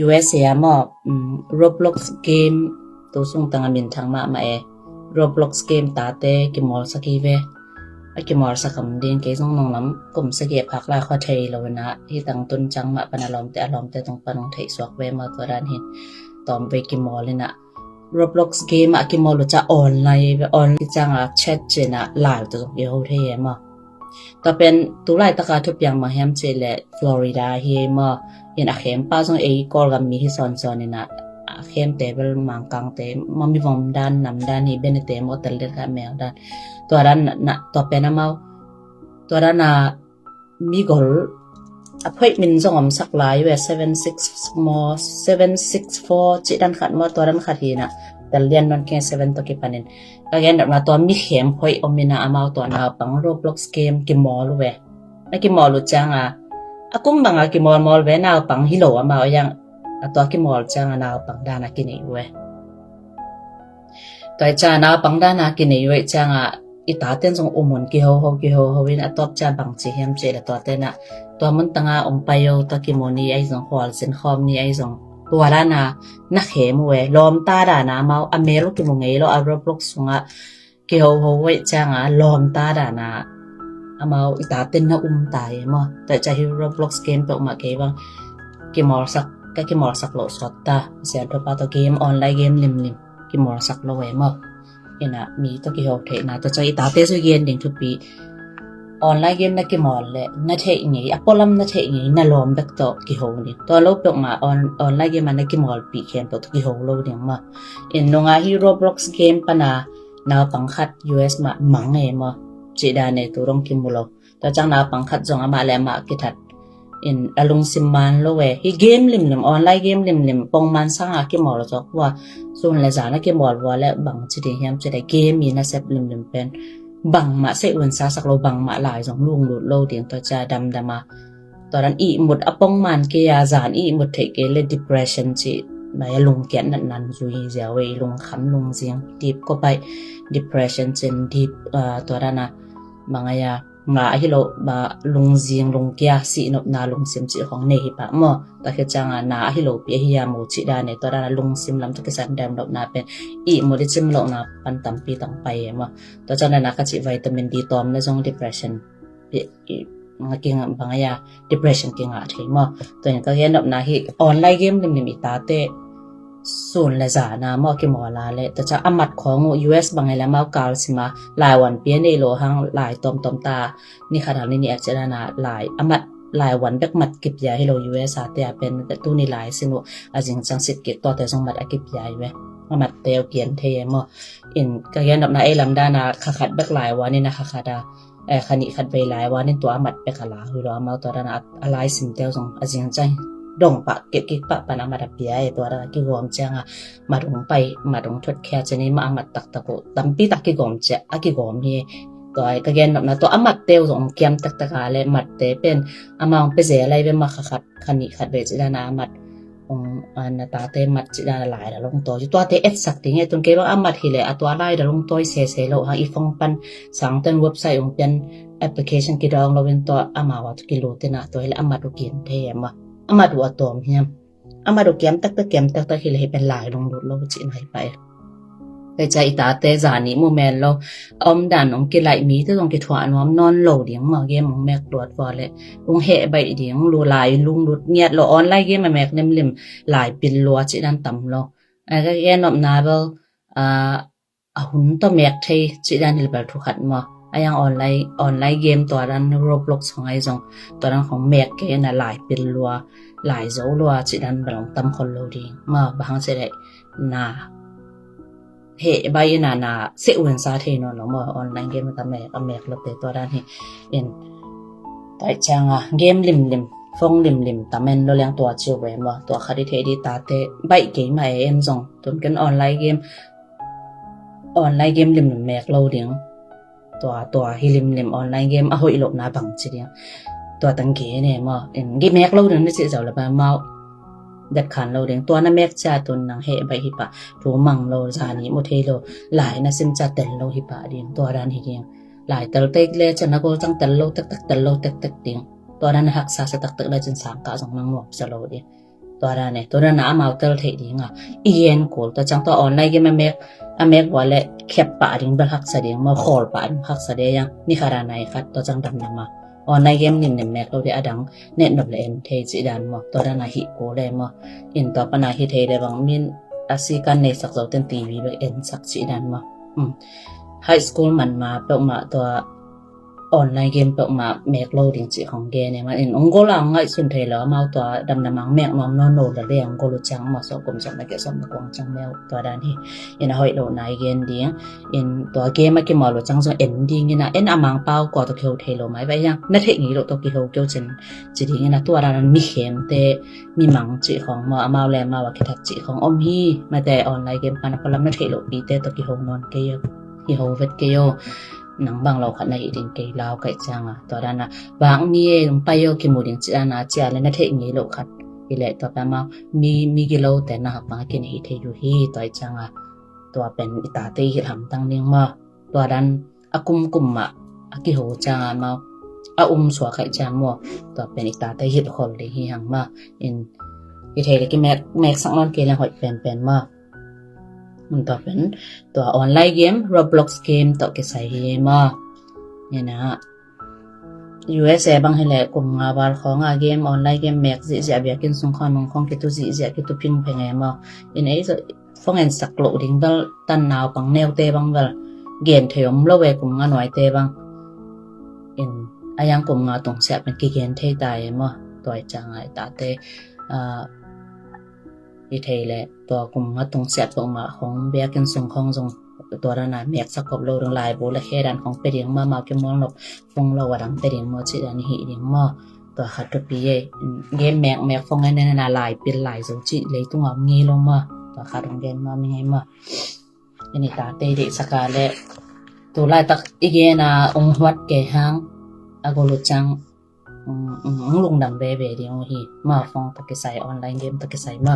US เสียหมอRoblox game ตัวส่งตังมินทางมาเอ Roblox game ตาเตกิมอลสกีเวกิมอลสกัมดินเกส่งน้องน้ำกุมสกีพักลาข้อไทยโลนะที่ตั้งต้นจังมาปนอารมณ์แต่ตรงปนงไทยสวกเวมาตัวด้านเห็นตอมไปกิมอลเลยนะ Roblox game กิมอลจะออนไลน์ที่จังแชทเจนะไลฟ์ตัวเดียวเทียมาต่อเป็นตุลาตะกาทุบยังมาแฮมเจเลฟลอริดาเฮมายันอาเข้มป้าส่งกอลกับมีที่ซอนนี่นะอาเข้มเตเบิลมังกังเตมันมีวงด้านนำด้านนี้เบนเตมอเตลเดกับแมวด้านตัวด้านนะต่อเป็นมาตัวด้านมีกอลappointment ส่งอำสักหลายเว764จิดันขัดมาตัวด้านขัดทีนะแต่เรียนนอนแค่7ตัวกี่ปานนั้นก็ยันแบบตัวมีเข้มพอยอมินะอามาตัวนาปัง Roblox game กิมอลเวนะกิมอลจังakum banga ki mol ve na pang hilo ama yang atwa ki mol changa na pang dana ki nei we tai cha na pang dana ki nei we changa ita ten song umon ki ho win atop cha bang chi hem che la to te na to mun tanga payo ta ki moni ai song hol sin khom ni ai songตัวละนะเขมเวลอมตาดานะมาอเมรุกิมงเอโลa Roblox sunga ki ho we changa lom ta da na amao itatin na tayo mo ta cha hi Roblox game pe ma ke bang ki mor sak lo sotta sian to pa to game online game lim ki mor sak lo we mo ina mi to ki ho the na to cha itate so yen ding to pi online game na ki mor le na the ni apolam na the ni na lom bek to ki ho ni to lo pe ma online game na ki mor pi khen to ki ho lo ding ma in no nga hi Roblox game pa na pangkhat US ma mang e moจิดาในตัวรองกิมุโลแต่จังนาปังคัดจงอามาแลมากิทัดอินอลุงซิมมันโลเวฮีเกมลิมออนไลน์เกมลิมปองมันสังอากิมอลจอกว่าส่วนเลจานะกิมอลว่าและบังจิเดียมจิได้เกมมีนะเซบลิมเป็นบังมาเซอุนซาสักโลบังมาหลายสองลุงหลุดโลเตียงตัวจาดำมาตอนนั้นอีหมดอปองมันเกียจานอีหมดเทเกเล depression จิมาลงแกนนั้นจุยเสียเวลงคันลงเสียงดีบก็ไป depression จินดีบตัวนั้นmangaya nga hilo ba lungjing lungkya si no na lungsim chi khong nei pa mo ta khe changa na hilo pi hiya mo chi da ne to da lungsim lam to ke san dam dok na pen i mo de chim lo na pan tam pi tang pai mo to chana na ka chi vitamin D tom na jong depression pi nga king bangaya depression king a thei mo to yen ka gen na hi online game lim ta teส่วนละจานะมอกิมอลาเลแต่จะอมัดของ US บางไงละมากาลสิมาหลายวันเปียนในโลหังหลายตอมตานี่ขนาดนี้แอคเจนาหลายอมัดหลายวันเบกมัดกิบยาให้โล US อาแต่เป็นตู้นี่หลายสิโนอาจิงจังสิกิต่อแต่สงมัดอกิบยาเว้อมัดเตวเกียนเทมออินกะยันดับนาไอ้ลำดานาขัดเบกหลายวันนี่นะขัดคันิขัดไปหลายวันนี่ตัวอมัดเบกะลาคือเรามาตัวนั้นอะไรสิมเตวสงอาจิงจังดงปะเก็บกิปะปะนะมาดับเปียตัวละกิกอมจังมาดงไปมาดงทดแค่จะนี่มาอมัดตักตะโกตัมปีตักกิกอมจะอะกิกอมเฮตัวไอ้กะแกนแบบนะตัวอมัดเตวสงเกียมตักตะกาเลยมัดเตเป็นอมองไปเสอะไรเป็นมาขัดคันนี้ขัดเวจิดานามัดอันตาเตมัดจิดาหลายละลงตัวตัวเตเอสสักติไงตนเกว่าอมัดหิเลอะตัวหลายละลงตัวเสโลหาอีฟงปันสังเต็นเว็บไซต์องเป็นแอปพลิเคชันกิดองเราเป็นตัวอมาว่ากิโลเตนะตัวละอมัดกินเทมamad wa tom hiam amad kem tak hil he pen lai long lo chin hai pai kai cha ita te zani mu men lo dan ong ki lai mi te ong ki thwa nom non lo ding ma game ong mek dot wa le ong he bai ding lu lai lung lut niat lo online game mek lim lai pin lo chi dan tam lo ga end of novel hun to mek thei chi dan hil bal thu khat ma ayang online game ตัวนั้น Roblox ของไอ้จงตัวนั้นของแมกเกนะหลายเป็นลัวหลายโซลัวจิดันบลองตำคนโลดีมาบางสิได้นาเฮใบนาเสอุนซาเทนอนมาออนไลน์เกมตะแมกลบตัวนั้นเฮเอ็นแต่จังเกมลิมฟงลิมตะแม่นโลเลียงตัวจิวเวมตัวคดิเทดีตาเตใบเกมมาเอ็มจงตนกันออนไลน์เกมลิมแมกโลดีตัวฮิลิมออนไลน์เกมอะโหอีหลบนาบังจิเดียตัวตังเกเนี่ยมอเอ็นเกมแมกโลนึงนี่สิเจ้าละบ่มาดัดขันโลเดงตัวนั้นแมกจาตุนนางเฮใบหิปะถูมังโลจานี้โมเทโลหลายนะซิมจาเต็นโลหิปะเดียงตัวด้านเฮียงหลายเตลเตกเลจันนะโกจังเต็นโลตักเต็นโลตักเดียงตัวนั้นหักษาสตักเลยจน3กะ2นางหมอกจะโลเดีย ตัวนั้นเนี่ยตัวนั้นน่ะมาเตอร์เทดิงอ่ะอีเอ็นโกลตัวจังตัวออนไลน์เกมเมกว่าและแคปปะดิงบักฮักซะเดงมาคอลปะฮักซะเดยังนี่คาราไนคัดตัวจังดำนำมาออนไลน์เกมนี่เนี่ยแมกเราได้อดังเน็ตนบเลนเทจิดันมาตัวนั้นน่ะฮิโกเลยมาอินตัวปะนาฮิเทได้บางมินอาศิกันในสักเจ้าเต็นทีวีเบเอ็นสักจิดันมาไฮสคูลมันมาเปมาตัวออนไลน์เกมเปมาแมกโลดิงจิของเกเนี่ยมันองโกลางไงสุนเทแล้วมาตัวดำมังแมกนอมโนละเรียงโกลุจังมาสกมจังนะเกสมกวงจังแมวตัวดานที่อินหอยโลนายเกนดิงอินตัวเกมมากิมอลจังจังเอ็นดิงนะเอ็นอมังเป้าก็ตัวเคียวเทโลไหมไปยังนั่นเทงี้โลตัวเคียวเกี่ยวจิดิงนะตัวดานมีเข้มเตมีมังจิของมาแลมาว่าคิดจิของอมฮีมาแต่ออนไลน์เกมกันพลังนั่นเทโลปีเตตัวเคียวนอนเกียวที่โฮเวตเกียวหนังบางเราขัดในดินเกลาวไก่จังอ่ะตัวนั้นน่ะบางนี่ลงไปโยกิโมดิงจิอานาจิอาเลนะเทงี้โลขัดอีแหละตัวแปมามีกิโลแต่นะบางกินฮิเทอยู่ฮีตัวจังอ่ะตัวเป็นอิตาตีหิทำตั้งเนียงมาตัวนั้นอากุมอ่ะอากิโหจังมาสัวไก่จังมัวตัวเป็นอิตาตีหิคนเลยฮีหังมาอินฮิเทเลยกิแม็กสังนอนเกลหอยเป็นมามันต่อเป็นตัวออนไลน์เกม Roblox เกมต่อเกใส่เฮมาเนี่ยนะ USA บางให้แหละกลุ่มงาบาลของเกมออนไลน์เกมแม็กซิจะเบียกินสงครามของกิตุจิจะกิตุพิงเพงมาอินไอ้ฟงเอ็นสักโลดิงบัลตันนาวปังแนวเตบังบัลเกมเทอมละเวกลุ่มงาหน่อยเตบังอินอายังกลุ่มงาตรงเสียเป็นกิเกนเทตายมาตัวจังไอ้ตาเตอีเทแหละตัวกลุ่มมาตรงเสียบตรงมาของเบียกันส่งของส่งตัวนั้นน่ะแมกสักกับโลดงลายโบละแค่ดันของเปดิงมาเกมองลบฟงเราว่าดังเปดิงมอจิดันหิดิงมาตัวฮัตปีเกมแมกฟงไอ้นั่นน่ะลายเป็นลายโซจิเลยต้องเอางี้ลงมาตัวคัดของเกมมามีไงมาอันนี้ตาเตดิสักาและตัวลายตักอีเกน่ะองวัดแก่หางอากลุจังลุงดำเบเบดิโอฮีมาฟงตะกใส่ออนไลน์เกมตะกใส่มา